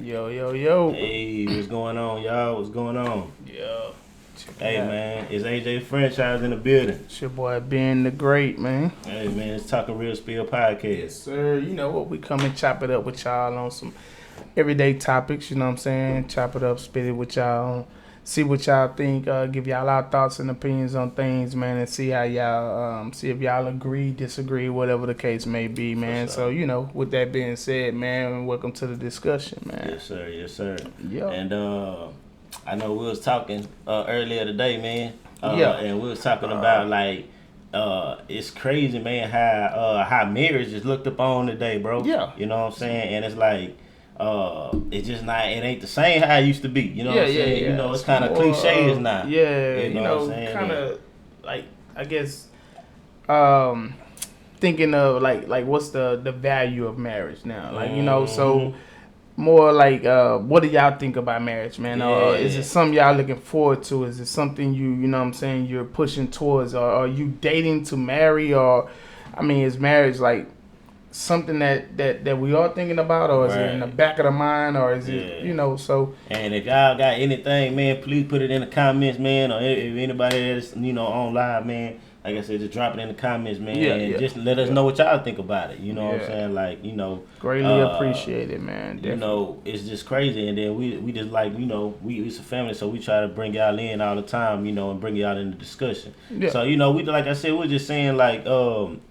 Yo, yo, yo. Hey, what's going on, y'all? What's going on? Yo. Hey, man, it's AJ Franchise in the building. It's your boy Ben the Great, man. Hey, man, it's Talking Real Spill podcast. Yes, sir. You know what? We come and chop it up with y'all on some everyday topics, you know what I'm saying? Chop it up, spit it with y'all. See what y'all think. Give y'all our thoughts and opinions on things, man, and see how y'all, see if y'all agree, disagree, whatever the case may be, man. Sure. So, you know, with that being said, man, welcome to the discussion, man. Yes, sir. Yes, sir. Yeah. And I know we was talking earlier today, man. Yeah. And we was talking about like it's crazy, man, how marriage is looked upon today, bro. Yeah. You know what I'm saying? And it's like it's just not. It ain't the same how it used to be. You know what I'm saying? Yeah. You know, it's kind of cliches now. Yeah, you know what I'm saying? kind of like I guess thinking of like what's the value of marriage now? Like so more like what do y'all think about marriage, man? Or is it something y'all looking forward to? Is it something you know what I'm saying you're pushing towards? Or are you dating to marry? Or I mean, is marriage like something that we are thinking about, or is it in the back of the mind, or is it so? And if y'all got anything, man, please put it in the comments, man, or if anybody that's on live, man, like I said, just drop it in the comments, man, and just let us know what y'all think about it. You know what I'm saying? Like greatly appreciate it, man. Definitely. It's just crazy, and then we just like it's a family, so we try to bring y'all in all the time, and bring y'all in the discussion. Yeah. So we like I said, we're just saying like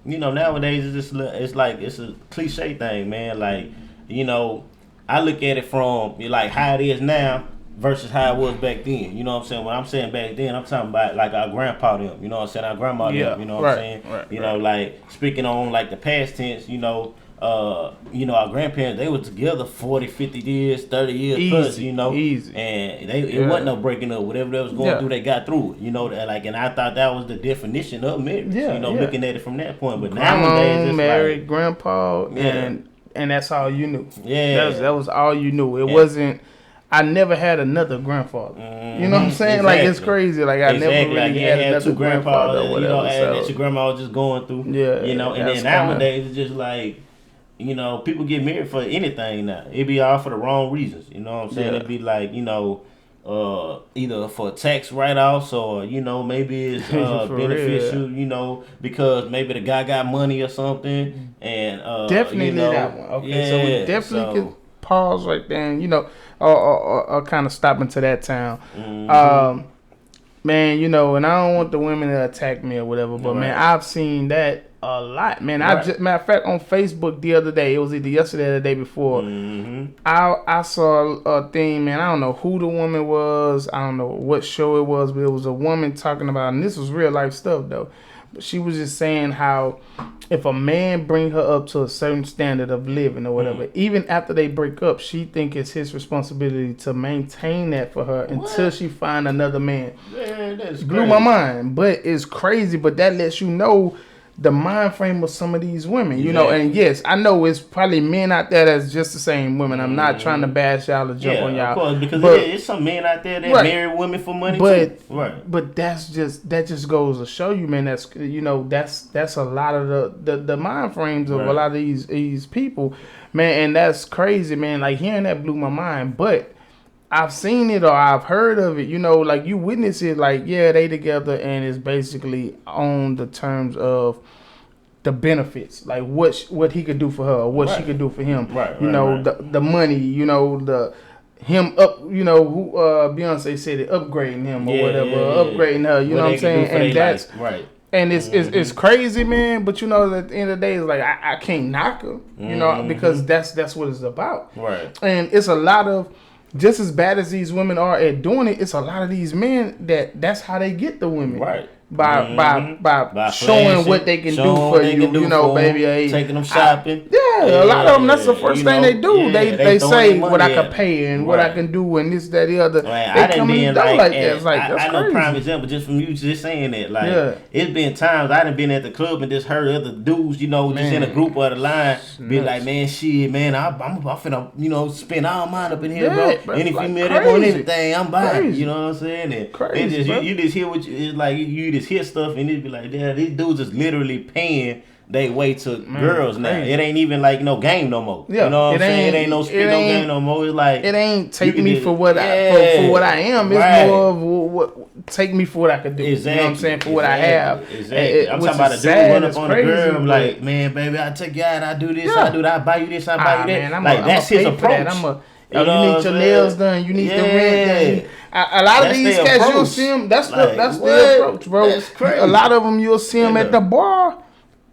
nowadays it's a cliche thing, man. Like I look at it from like how it is now versus how it was back then. You know what I'm saying? When I'm saying back then, I'm talking about like our grandpa them. You know what I'm saying? Our grandma them. You know what I'm saying? Right. Like speaking on like the past tense. Our grandparents, they were together 40, 50 years, 30 years easy, plus. Easy. And it wasn't no breaking up. Whatever they was going through, they got through it. And I thought that was the definition of marriage. Looking at it from that point. But nowadays, it's married, like grandpa, and that's all you knew. Yeah, that was all you knew. It wasn't. I never had another grandfather. You know what I'm saying? Exactly. Like, it's crazy. Like, I never really had another grandfather or whatever. That your grandma was just going through. Yeah. And then nowadays, it's just like, people get married for anything now. It be all for the wrong reasons. You know what I'm saying? It'd be like, either for tax write-offs or, maybe it's beneficial, because maybe the guy got money or something. And definitely that one. Okay, so we definitely could pause right there and, or kind of stop into that town. Man, and I don't want the women to attack me or whatever, but man, I've seen that a lot, man. Matter of fact, on Facebook the other day, it was either yesterday or the day before, I saw a thing, man. I don't know who the woman was, I don't know what show it was, but it was a woman talking about, and this was real life stuff though. But she was just saying how if a man bring her up to a certain standard of living or whatever, even after they break up, she think it's his responsibility to maintain that for her until she find another man. Man, that's blew my mind, but it's crazy. But that lets you know the mind frame of some of these women, and yes, I know it's probably men out there that's just the same women. I'm not trying to bash y'all or jump on y'all. Of course, because it's some men out there that marry women for money too. But that just goes to show you, man, that's a lot of the mind frames of a lot of these people, man, and that's crazy, man. Like hearing that blew my mind, but I've seen it or I've heard of it, like you witness it, like, they together and it's basically on the terms of the benefits, like what he could do for her or what she could do for him. The money, the him up, who Beyonce said it, upgrading him or whatever, upgrading her, you know what I'm saying? And that's and it's crazy, man, but at the end of the day, it's like I can't knock her, because that's what it's about. And it's a lot of, just as bad as these women are at doing it, it's a lot of these men that's how they get the women. By showing what they can do for you, baby. Hey, taking them shopping. A lot of them, that's the first thing they do. They say what I can pay and what I can do and this, that, the other. They come in like that. It's like, that's I know crazy. prime example just from you just saying that. Like, it's been times I done been at the club and just heard other dudes, just in a group or the line, be like, man, shit, man, I'm finna, spend all mine up in here, bro. Any female that want anything, I'm buying. You know what I'm saying? And crazy, you just hear it's like you just hear stuff and it be like, yeah, these dudes is literally paying they way to girls now. It ain't even like no game no more. Yeah, you know what I'm saying? It ain't no street, no game no more. It's like it ain't take me for what for what I am. It's more of what take me for what I could do. Exactly. You know what I'm saying? For what I have. Exactly. I'm talking about a dude run up on a girl and like, man, baby, I take you out, I do this, I do that, I buy you this, I buy you that. Man, like that's his approach. You need your nails done. You need the rent done. A lot of these cats, you'll see them. That's the approach, bro. That's crazy. A lot of them, you'll see them at the bar.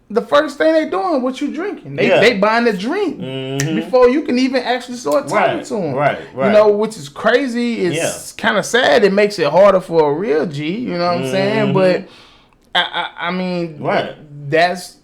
The first thing they doing, what you drinking? They buying the drink before you can even actually start talking to them. Right. You know, which is crazy. It's kind of sad. It makes it harder for a real G. You know what I'm saying? But I mean, that's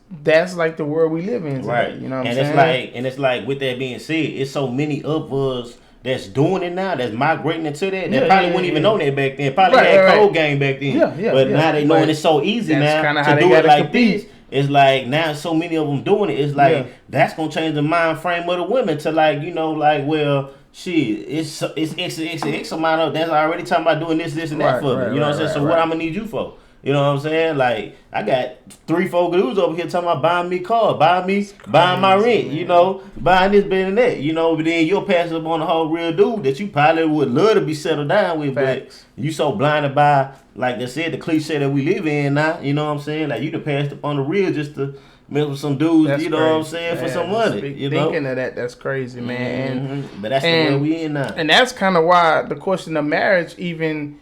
like the world we live in today, right? You know what I'm saying? It's like with that being said, it's so many of us that's doing it now, that's migrating into that. They probably wouldn't even know that back then. Probably had cold game back then. But now they knowing it's so easy now to do it like this. It's like now so many of them doing it. It's like that's gonna change the mind frame of the women to like, you know, like, well, shit, it's X amount of that's already talking about doing this and that for me. You know what I'm saying? So what I'm gonna need you for? You know what I'm saying? Like, I got 3-4 dudes over here talking about buying me car, buying my rent, man. You know, buying this, bit and that, you know, but then you'll pass up on the whole real dude that you probably would love to be settled down with, but you so blinded by, like they said, the cliche that we live in now, you know what I'm saying? Like, you done passed up on the real just to mess with some dudes, that's you know what I'm saying, for some money. You know? Thinking of that's crazy, man. But that's the world we in now. And that's kind of why the question of marriage even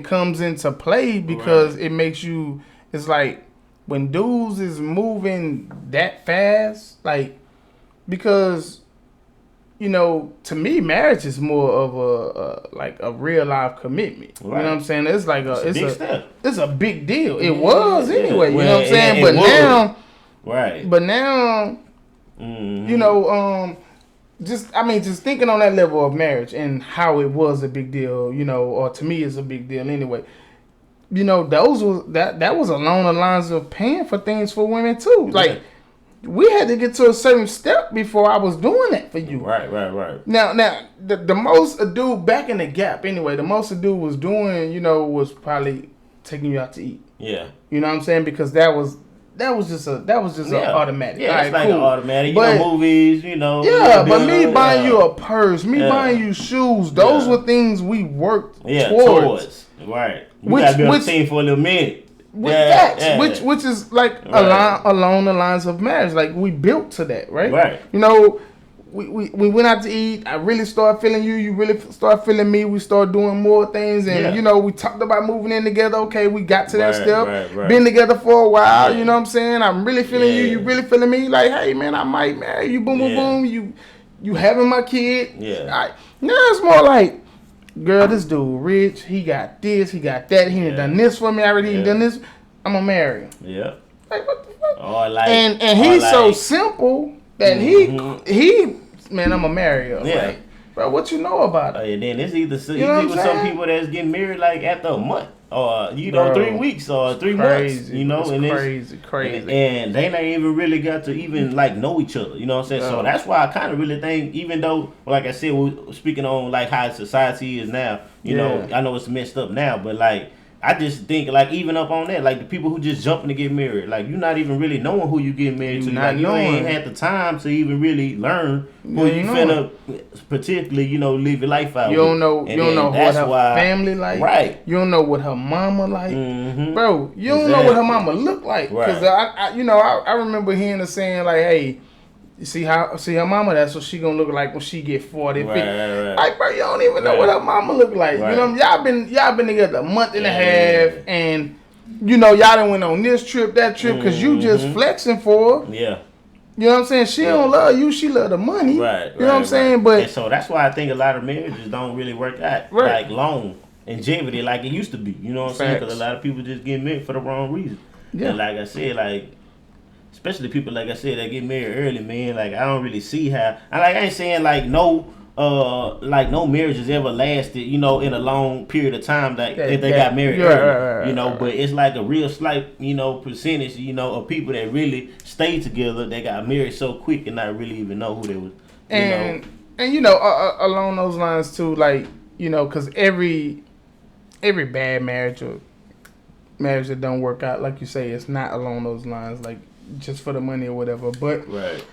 comes into play, because it makes you, it's like when dudes is moving that fast, like, because, you know, to me, marriage is more of a like a real life commitment. You know what I'm saying? It's like it's a big deal. It was anyway. You know what I'm saying? But now, you know, just thinking on that level of marriage and how it was a big deal, you know, or to me it's a big deal anyway. You know, that was along the lines of paying for things for women too. Like, we had to get to a certain step before I was doing that for you. Right. Now, the most a dude back in the gap anyway, the most a dude was doing, you know, was probably taking you out to eat. Yeah. You know what I'm saying? Because that was just an automatic. Yeah, it's like an automatic. You know, movies, you know. Yeah, but me buying you a purse, buying you shoes, those were things we worked towards. Right. We gotta be on the team for a little minute. Which is like along the lines of marriage. Like, we built to that, right? Right. You know, we went out to eat. I really started feeling you. You really started feeling me. We started doing more things, and you know, we talked about moving in together. Okay, we got to that step. Been together for a while. You know what I'm saying? I'm really feeling you. You really feeling me? Like, hey man, I might marry you. Boom, boom, boom. You having my kid? Yeah. Now it's more like, girl, this dude rich. He got this. He got that. He ain't done this for me. I already done this. I'm gonna marry him. Yeah. Like, what the fuck? And he's so simple that he. Man, I'm gonna marry her. Yeah. Like, bro, what you know about it? And then it's either some people that's getting married like after a month or 3 weeks or 3 months. You know, it's crazy. And they not even really got to even like know each other. You know what I'm saying? So that's why I kind of really think, even though, like I said, we're speaking on like how society is now. You know, I know it's messed up now, but like, I just think, like, even up on that, like, the people who just jumping to get married, like, you're not even really knowing who you get married to. Like, you ain't had the time to even really learn who you finna particularly, you know, live your life out. You don't know what her family like. Right. You don't know what her mama like. Bro, you don't know what her mama look like. Because I remember hearing her saying, like, hey, you see her mama, that's what she gonna look like when she get 40, 50. Right. Like, bro, you don't even know what her mama look like. You know, y'all been together a month and a half, and you know, y'all done went on this trip, that trip, because you just flexing for her. Yeah. You know what I'm saying? She don't love you, she love the money. Right. You know what I'm saying? But and so that's why I think a lot of marriages don't really work out like long longevity like it used to be. You know what I'm saying? Because a lot of people just get married for the wrong reason. Yeah. And like I said, like, especially people, like I said, that get married early, man. Like, I don't really see how. I ain't saying like no marriages ever lasted, you know, in a long period of time that if they got married early, you know. But it's like a real slight, you know, percentage, you know, of people that really stayed together that got married so quick and not really even know who they was. And you know, along those lines too, like, you know, because every bad marriage or marriage that don't work out, like you say, it's not along those lines. Like, just for the money or whatever. But right.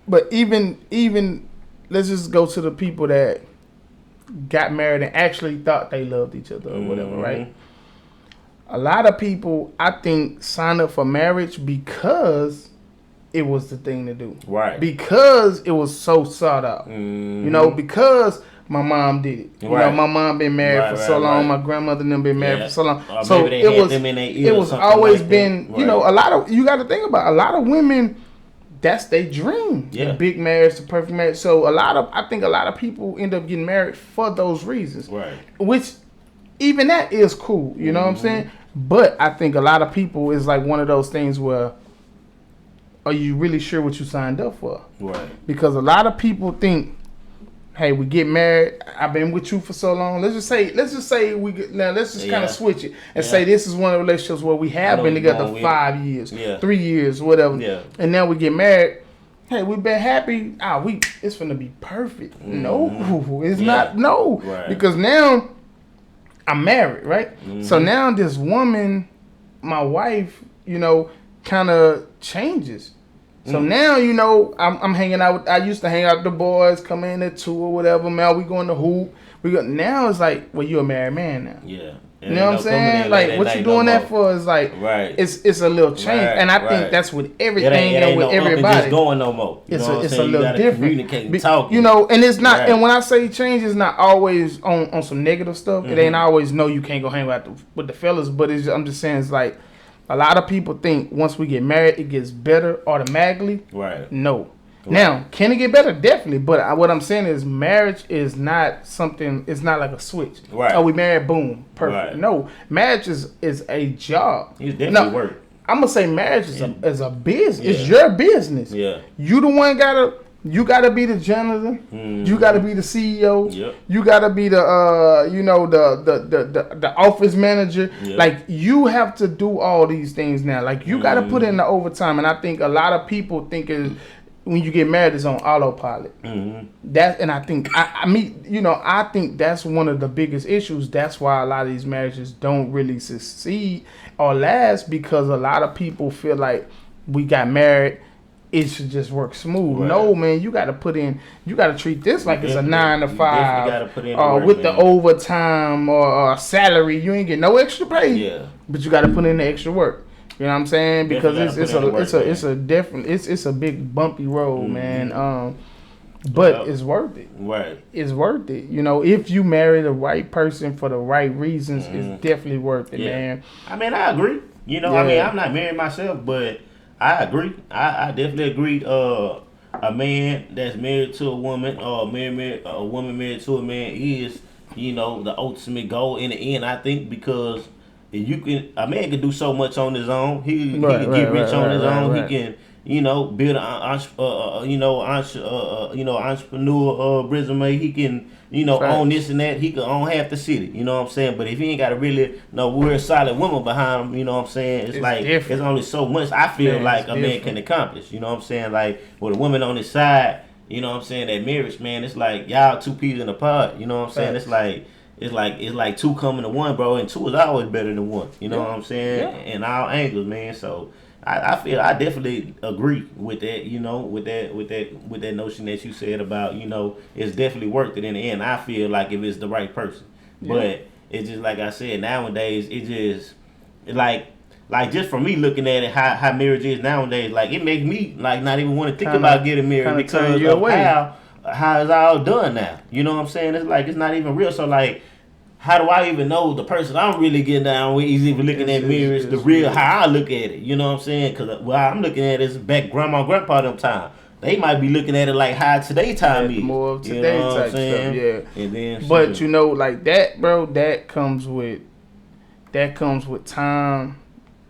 But even let's just go to the people that got married and actually thought they loved each other or whatever, right? A lot of people, I think, sign up for marriage because it was the thing to do. Right. Because it was so sought out. You know, because my mom did it. You know, my mom been married for so long. My grandmother and them been married for so long. So it was always been, you know, a lot of, you got to think about, a lot of women, that's their dream. Yeah. The big marriage, the perfect marriage. So I think a lot of people end up getting married for those reasons. Right. Which, even that is cool. You know what I'm saying? But I think a lot of people is like one of those things where, are you really sure what you signed up for? Right. Because a lot of people think, hey, we get married. I've been with you for so long. Let's just say let's just kind of switch it and say this is one of the relationships where we have been together 5 years, 3 years, whatever. Yeah. And now we get married. Hey, we've been happy. It's gonna be perfect. No, it's not. No, because now I'm married, right? So now this woman, my wife, you know, kind of changes. So now, you know, I'm hanging out. I used to hang out with the boys, come in at 2 or whatever. Man, we going to hoop. Now it's like, well, you're a married man now. Yeah. You know what I'm saying? Like, what you doing that for is like, it's a little change. And I think that's with everything and with everybody. It's going no more. It's a little different. Communicate and talk. You know, and it's not, and when I say change, it's not always on some negative stuff. It ain't always, no, you can't go hang out with the fellas. But I'm just saying, it's like, a lot of people think once we get married, it gets better automatically. Right. No. Right. Now, can it get better? Definitely. But what I'm saying is marriage is not something, it's not like a switch. Right. Oh, we married, boom, perfect. Right. No. Marriage is a job. It's definitely work. I'm going to say marriage is a business. Yeah. It's your business. Yeah. You the one you gotta be the janitor. You gotta be the CEO. Yep. You gotta be the the office manager. Yep. Like, you have to do all these things now. Like, you gotta put in the overtime. And I think a lot of people think when you get married, it's on autopilot. I think I think that's one of the biggest issues. That's why a lot of these marriages don't really succeed or last, because a lot of people feel like we got married, it should just work smooth. Right. No, man, you got to treat this like it's a 9 to 5 with the overtime or salary. You ain't get no extra pay. Yeah. But you got to put in the extra work. You know what I'm saying? Because it's a big bumpy road, man. But it's worth it. Right. It's worth it. You know, if you marry the right person for the right reasons, it's definitely worth it, man. I mean, I agree. You know, I mean, I'm not married myself, but I agree. I definitely agree. A man that's married to a woman, or a woman married to a man is, you know, the ultimate goal in the end. I think, because a man can do so much on his own. He can get rich on his own. He can, you know, build entrepreneur resume. He can, you know, own this and that. He can own half the city. You know what I'm saying? But if he ain't got a really we're a solid woman behind him, you know what I'm saying? It's like different. It's only so much I feel like a man can accomplish. You know what I'm saying? Like, with a woman on his side, you know what I'm saying? That marriage, man, it's like y'all 2 peas in a pod. You know what I'm saying? It's like 2 coming to 1, bro, and 2 is always better than 1. You know what I'm saying? Yeah. In all angles, man. So I feel I definitely agree with that, you know, with that notion that you said about, you know, it's definitely worth it in the end. I feel like if it's the right person. Yeah. But it's just like I said, nowadays it just like just for me looking at it, how marriage is nowadays, like, it makes me like not even want to think about getting married, because of how it's all done now. You know what I'm saying? It's like it's not even real. So like, how do I even know the person I'm really getting down with is even looking at marriage the real how I look at it? You know what I'm saying? Because I'm looking at it is back grandma, grandpa them time. They might be looking at it like how today time is. More of today type stuff, yeah. And then, but you know, like that, bro, that comes with time.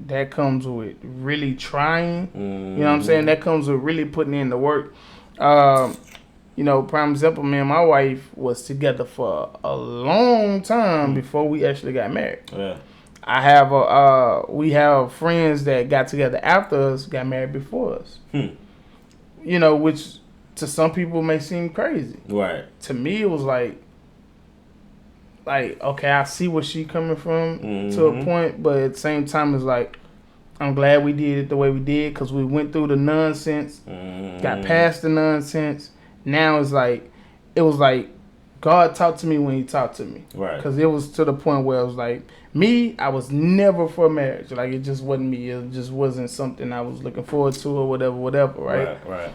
That comes with really trying. You know what I'm saying? That comes with really putting in the work. You know, prime example, man, my wife was together for a long time before we actually got married. Yeah. We have friends that got together after us, got married before us. You know, which to some people may seem crazy. Right. To me, it was like, okay, I see where she coming from to a point, but at the same time, it's like, I'm glad we did it the way we did because we went through the nonsense, got past the nonsense. Now it was like God talked to me when He talked to me. Right. Because it was to the point where it was like, me, I was never for marriage. Like, it just wasn't me. It just wasn't something I was looking forward to or whatever, right? Right.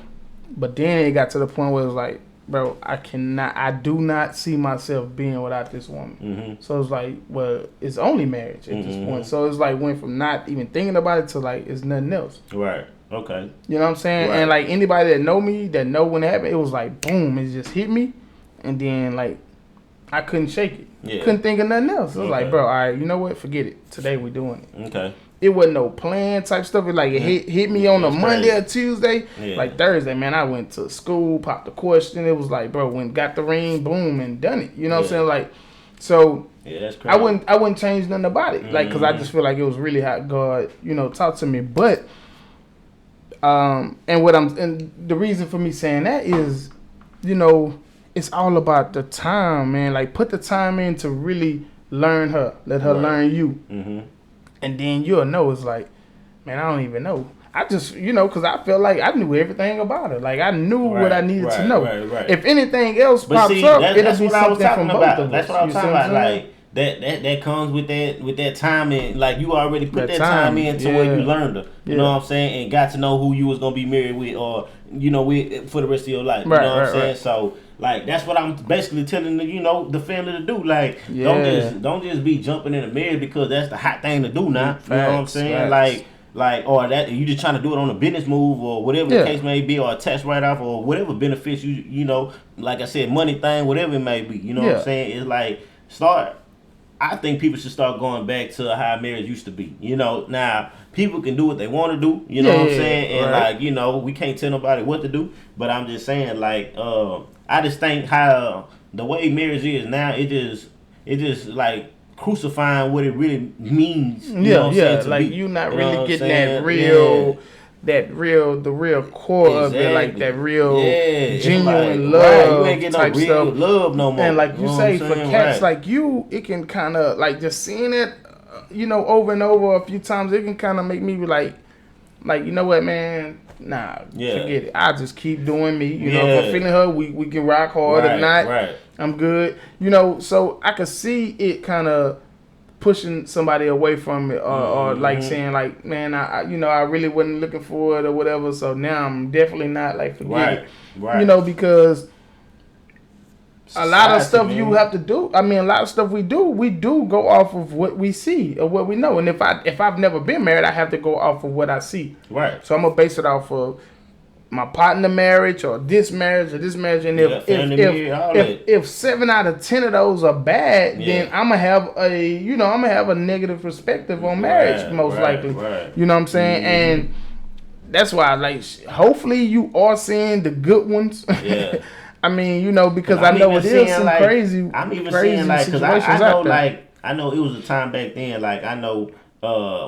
But then it got to the point where it was like, bro, I do not see myself being without this woman. Mm-hmm. So it's like, well, it's only marriage at this point. So it's like, went from not even thinking about it to like, it's nothing else. Right. Okay. You know what I'm saying? Right. And like, anybody that know me, that know when it happened, it was like, boom, it just hit me. And then like, I couldn't shake it. Yeah. Couldn't think of nothing else. It was like, bro, all right, you know what? Forget it. Today we doing it. Okay. It wasn't no plan type stuff. It like it hit me on a Monday or Tuesday. Yeah. Like Thursday, man, I went to school, popped the question. It was like, bro, got the ring, boom, and done it. You know what I'm saying? Like, so that's crazy. I wouldn't change nothing about it. Like, cause I just feel like it was really how God, talked to me. But and the reason for me saying that is, it's all about the time, man. Like, put the time in to really learn her. Let her learn you. Mm-hmm. And then you'll know. It's like, man, I don't even know. I just, because I felt like I knew everything about her. Like, I knew what I needed to know. Right. If anything else pops up, it'll be something from both of us. That's what I was talking about. Like, that comes with that time, and like, you already put that time in to where you learned her. You know what I'm saying? And got to know who you was going to be married with, or, with for the rest of your life. You know what I'm saying? So, like, that's what I'm basically telling the family to do. Like, don't just be jumping in the marriage because that's the hot thing to do now. You know what I'm saying? Like, or that you just trying to do it on a business move or whatever the case may be, or a tax write off or whatever benefits you like I said, money thing, whatever it may be. You know what I'm saying? It's like I think people should start going back to how marriage used to be. Now people can do what they want to do. You know what I'm saying? And like, we can't tell nobody what to do. But I'm just saying, like, I just think how the way marriage is now, it just like crucifying what it really means. You know what I'm saying, like, you're not really getting that real. The real core of it, like that real genuine love, you ain't getting type no real stuff. Love no more. And like you say, for cats like you, it can kind of like just seeing it, over and over a few times. It can kind of make me be like, you know what, man? Nah, forget it. I just keep doing me. If I'm feeling her, we can rock hard. If not, I'm good. So I could see it kind of pushing somebody away from it, or like saying like, man, I really wasn't looking for it or whatever. So now I'm definitely not, like, forget it. Because a lot of stuff you have to do. I mean, a lot of stuff we do go off of what we see or what we know. And if I've never been married, I have to go off of what I see. Right. So I'm gonna base it off of my partner marriage or this marriage. And if 7 out of 10 of those are bad, then I'm gonna have a negative perspective on marriage, most likely. Right. You know what I'm saying? Mm-hmm. And that's why, like, hopefully you are seeing the good ones. Yeah. I mean, because I know it is some crazy. I'm even seeing, like, because I know, like, I know it was a time back then, like, I know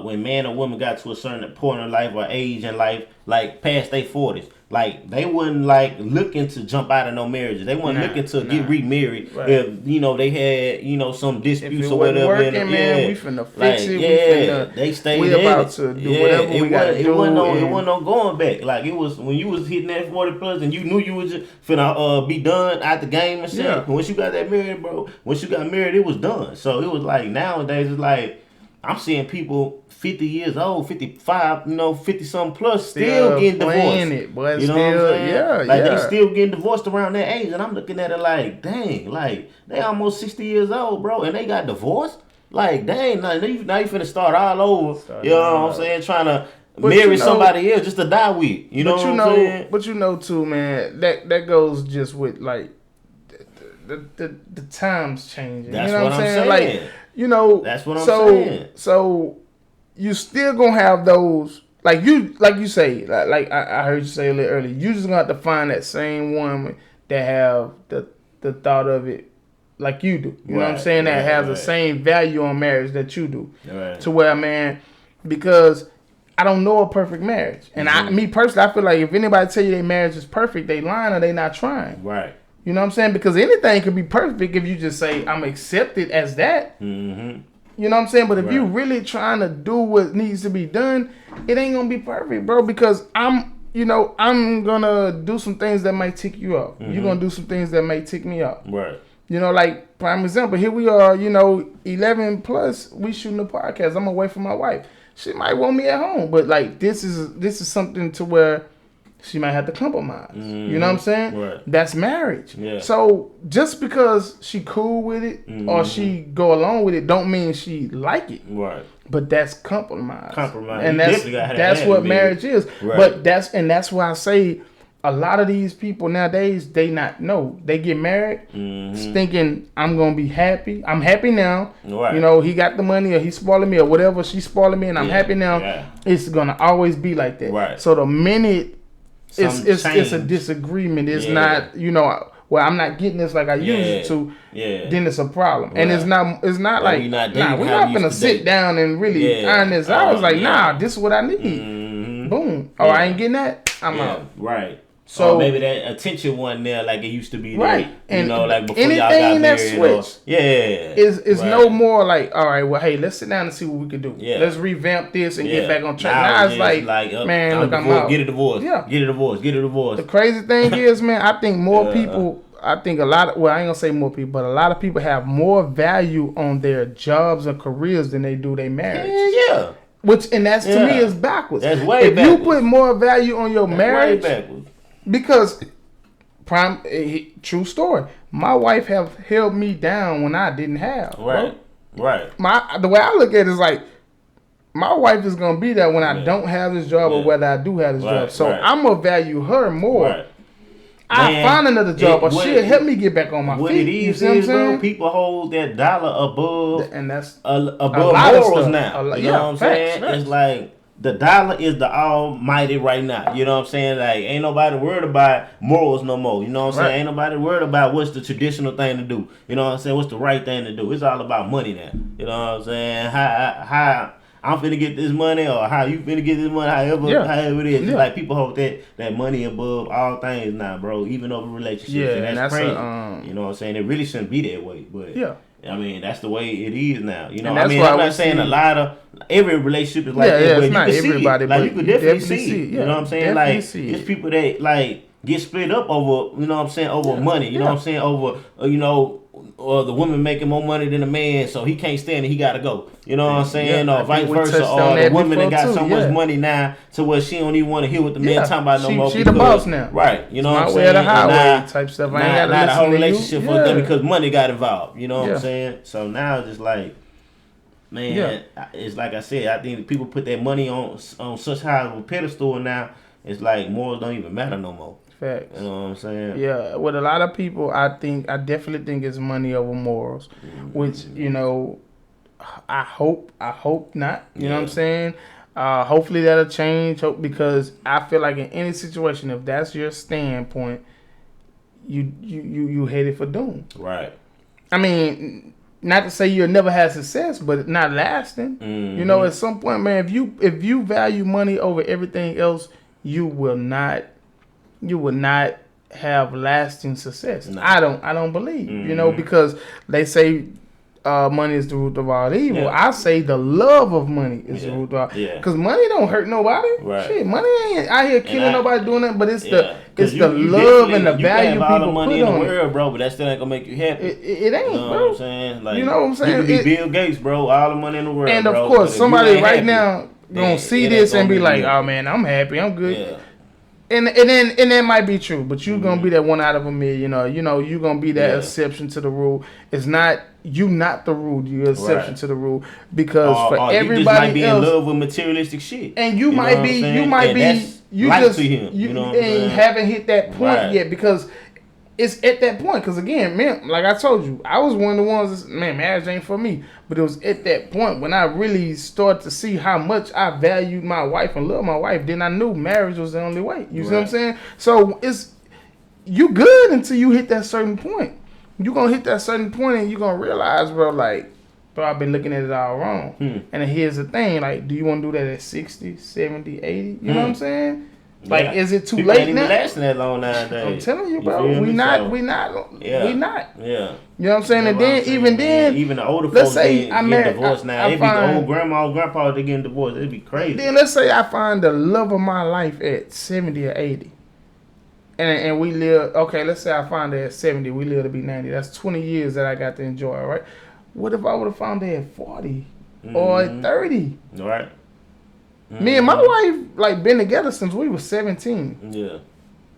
when man or woman got to a certain point in life or age in life, like past their 40s, like, they wouldn't, like, looking to jump out of no marriages. They weren't looking to get remarried if they had some disputes or whatever. Working, man, we finna fix it. They stayed. We about to do whatever we gotta do. It wasn't no going back. Like, it was when you was hitting that 40 plus and you knew you was just finna be done out the game and shit. Yeah. Once you got that married, bro. Once you got married, it was done. So it was like, nowadays it's like, I'm seeing people 50 years old, 55, 50 something plus, still getting divorced. It, boy, you know what I'm saying? They still getting divorced around that age, and I'm looking at it like, dang, like, they almost 60 years old, bro, and they got divorced? Like, dang, now you finna start all over. You know what I'm saying? Trying to marry somebody else just to die with. You know what I'm saying? But too, man, that goes just with, like, the times changing. That's you know what I'm saying? Like, that's what I'm saying. So you still gonna have those, like you say, like I heard you say a little earlier. You just gonna have to find that same woman that have the thought of it like you do. You know what I'm saying? That has the same value on marriage that you do. Right. To where, man, because I don't know a perfect marriage, and me personally, I feel like if anybody tell you their marriage is perfect, they lying or they not trying. Right. You know what I'm saying? Because anything could be perfect if you just say, I'm accepted as that. Mm-hmm. You know what I'm saying? But if you really trying to do what needs to be done, it ain't gonna be perfect, bro. Because I'm gonna do some things that might tick you up. You're gonna do some things that may tick me up. Right. You know, like prime example, here we are, 11 plus, we shooting a podcast. I'm away from my wife. She might want me at home, but like this is something to where she might have to compromise. You know what I'm saying? Right. That's marriage. Yeah. So just because she cool with it or she go along with it, don't mean she like it. Right. But that's compromise. And that's what marriage is. Right. But that's why I say a lot of these people nowadays, they get married thinking I'm gonna be happy. I'm happy now. Right. He got the money or he's spoiling me or whatever, she's spoiling me and I'm happy now. Yeah. It's gonna always be like that. Right. So the minute it's a disagreement, it's not, well, I'm not getting this like I used to, then it's a problem. Right. And it's not like, we're not gonna sit down and really iron this out. I was like, this is what I need. Boom. Oh, I ain't getting that, I'm out. Right. So maybe that attention wasn't there like it used to be. Right. There, and like before anything y'all got that married. Switch is no more like, all right, well, hey, let's sit down and see what we can do. Yeah. Let's revamp this and get back on track. Now it's like man, look, I'm out. Get a divorce. Yeah. Get a divorce. The crazy thing is, man, I think more people, I ain't gonna say more people, but a lot of people have more value on their jobs or careers than they do their marriage. Yeah. And that's to me is backwards. That's way backwards. If you put more value on your marriage, because true story, my wife have held me down when I didn't have. Right. The way I look at it is like, my wife is gonna be there when I don't have this job or whether I do have this job. So I'm gonna value her more. Right. I find another job, or she'll help me get back on my feet. What it is, bro, people hold that dollar above, and that's above morals now. You know what I'm saying? Facts. It's like the dollar is the almighty right now. You know what I'm saying? Like, ain't nobody worried about morals no more. You know what I'm saying? Ain't nobody worried about what's the traditional thing to do. You know what I'm saying? What's the right thing to do? It's all about money now. You know what I'm saying? How I'm finna get this money, or how you finna get this money, however it is. Yeah. Like, people hold that money above all things now, bro, even over relationships. Yeah, and that's crazy. You know what I'm saying? It really shouldn't be that way, but I mean, that's the way it is now. You know, I mean, I'm not saying a lot of every relationship is like that, but you can everybody, see it. Like, you could definitely see it. Yeah, you know what I'm saying? Like, it's people that like get split up over, you know what I'm saying, over money. You know what I'm saying? Over, or the woman making more money than the man, so he can't stand it, he gotta go. You know what I'm saying? Or vice versa. Or the woman that got so much money now to where she don't even want to hear what the man talking about no more. She the boss now. Right. You know what I'm saying? The highway type stuff. I ain't got the whole relationship for them because money got involved. You know what I'm saying? So now it's just like, man, it's like I said, I think people put their money on such high of a pedestal now, it's like morals don't even matter no more. Facts. You know what I'm saying? Yeah, with a lot of people, I definitely think it's money over morals, which, I hope not. You know what I'm saying? Hopefully that'll change, because I feel like in any situation, if that's your standpoint, you headed for doom. Right. I mean, not to say you'll never have success, but not lasting. At some point, man, if you value money over everything else, you will not have lasting success. No. I don't believe, because they say money is the root of all evil. Yeah. I say the love of money is the root of all. Yeah. Because money don't hurt nobody. Right. Shit, money ain't out here killing nobody doing that. But it's the love and the value people all the money put in on the world, bro. But that still ain't gonna make you happy. It ain't, you know bro. What I'm saying? Like, you know what I'm saying? You could be Bill Gates, bro. All the money in the world, and of bro, course, somebody right now gonna man, see this and be like, "Oh man, I'm happy. I'm good." Yeah. And that might be true, but you're gonna be that one out of a million. You're gonna be that exception to the rule. It's not the rule. You're exception to the rule, because for everybody you just might be else, in love with materialistic shit, and you haven't hit that point yet, because it's at that point. Because again, man, like I told you, I was one of the ones. Marriage ain't for me. But it was at that point when I really started to see how much I valued my wife and loved my wife. Then I knew marriage was the only way. You see what I'm saying? So you good until you hit that certain point. You're going to hit that certain point and you're going to realize, bro, I've been looking at it all wrong. And then here's the thing, like, do you want to do that at 60, 70, 80? You know what I'm saying? Like, is it too People late ain't now? even lasting that long nowadays. I'm telling you, bro. We not. Yeah. We not. Yeah. You know what I'm saying? And then, even then, even the older let's folks say getting divorced now. It'd be the old grandma or grandpa that getting divorced. It'd be crazy. Then let's say I find the love of my life at 70 or 80. And we live, okay, let's say I find her at 70, we live to be 90. That's 20 years that I got to enjoy, right? What if I would have found her at 40 or at 30? Right. Me and my wife, like, been together since we were 17. Yeah.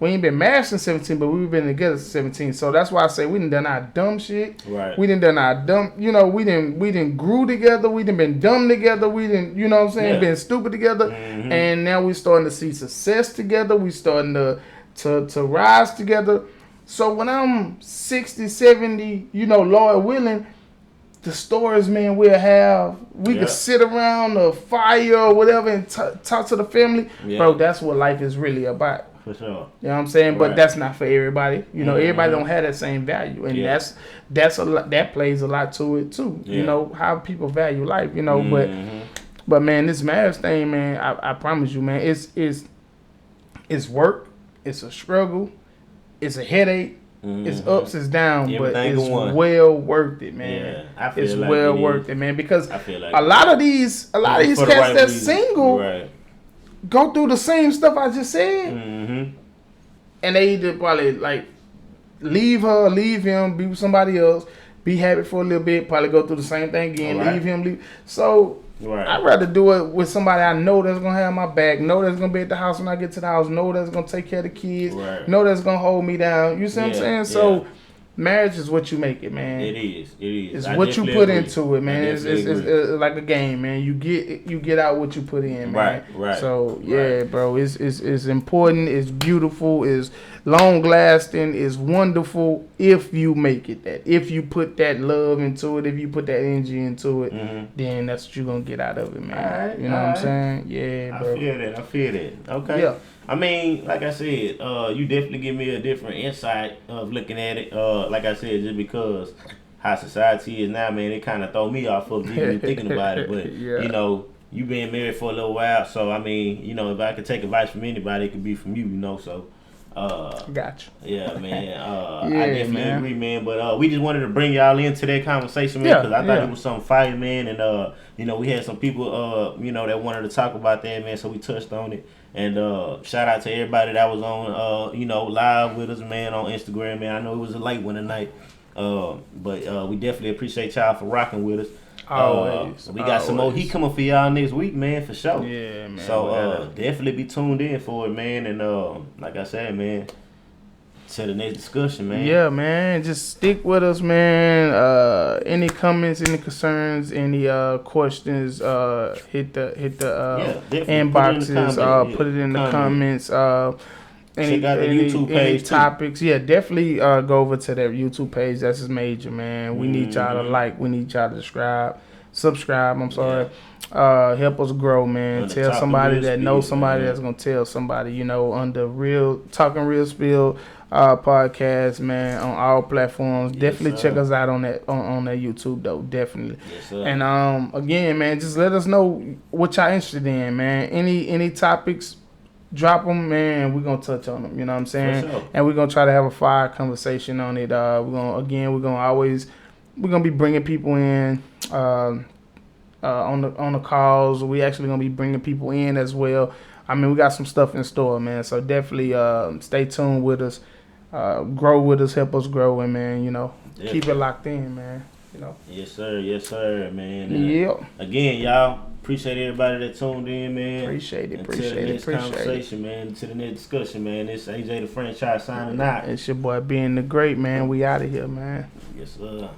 We ain't been married since 17, but we've been together since 17. So that's why I say we done our dumb shit. Right. We done our dumb, you know, we done grew together. We done been dumb together. We done, you know what I'm saying, been stupid together. And now we starting to see success together. We starting to rise together. So when I'm 60, 70, you know, Lord willing, the stories, man, we'll have. We could sit around a fire or whatever and talk to the family. Bro, that's what life is really about. For sure. You know what I'm saying? But that's not for everybody. You know, everybody don't have that same value. And that's a lot, that plays a lot to it too. You know, how people value life, you know, but man, this marriage thing, man, I promise you, man, it's work, it's a struggle, it's a headache. It's ups, it's downs, but it's well worth it, man. Yeah, I feel it's like well worth it, man. Because a lot of these cats that's single go through the same stuff I just said, and they either probably like leave her, leave him, be with somebody else, be happy for a little bit, probably go through the same thing again, leave him, leave. So I'd rather do it with somebody I know that's gonna have my back, know that's gonna be at the house when I get to the house, know that's gonna take care of the kids, know that's gonna hold me down. You see what I'm saying? So marriage is what you make it, man. It is. It's what you put into it, man. It's like a game, man. You get out what you put in, man. Right. So bro, it's important. It's beautiful. It's long lasting. It's wonderful if you make it that. If you put that love into it, if you put that energy into it, then that's what you're gonna get out of it, man. You know what I'm saying? Yeah, bro. I feel that. Okay. Yeah. I mean, like I said, you definitely give me a different insight of looking at it. Like I said, just because how society is now, man, it kind of throw me off of even thinking about it. But, you know, you been married for a little while. So, I mean, you know, if I could take advice from anybody, it could be from you, you know. So, gotcha. Yeah, man. I definitely agree, man. But we just wanted to bring y'all into that conversation, man, because I thought it was something fire, man. And, you know, we had some people, you know, that wanted to talk about that, man. So we touched on it. And shout out to everybody that was on, you know, live with us, man, on Instagram, man. I know it was a late one tonight, but we definitely appreciate y'all for rocking with us. Always. We got some more heat coming for y'all next week, man, for sure. Yeah, man. So definitely be tuned in for it, man. And like I said, man, to the next discussion, man. Yeah, man. Just stick with us, man. Any comments, any concerns, any questions, hit the inboxes. Put it in the comments. Any YouTube page, any topics. Too. Yeah, definitely go over to their YouTube page. That's just major, man. We need y'all to like. We need y'all to subscribe. I'm sorry. Help us grow, man. Tell somebody that knows somebody that's gonna tell somebody. You know, on the Talking Real Spill podcast, man, on all platforms. Definitely check us out on that on that YouTube though. Definitely. Yes, sir. And again, man, just let us know what y'all interested in, man. Any topics. Drop them, man. We're gonna touch on them. You know what I'm saying? Sure. And we're gonna try to have a fire conversation on it. We're gonna be bringing people in on the calls. We actually gonna be bringing people in as well. I mean, we got some stuff in store, man. So definitely stay tuned with us, grow with us, help us grow, and man, you know, keep it locked in, man. You know. Yes, sir, man. Yeah. Again, y'all. Appreciate everybody that tuned in, man. Appreciate it. To the next conversation, man. To the next discussion, man. This AJ the Franchise signing out. It's your boy being the great, man. We out of here, man. Yes, sir.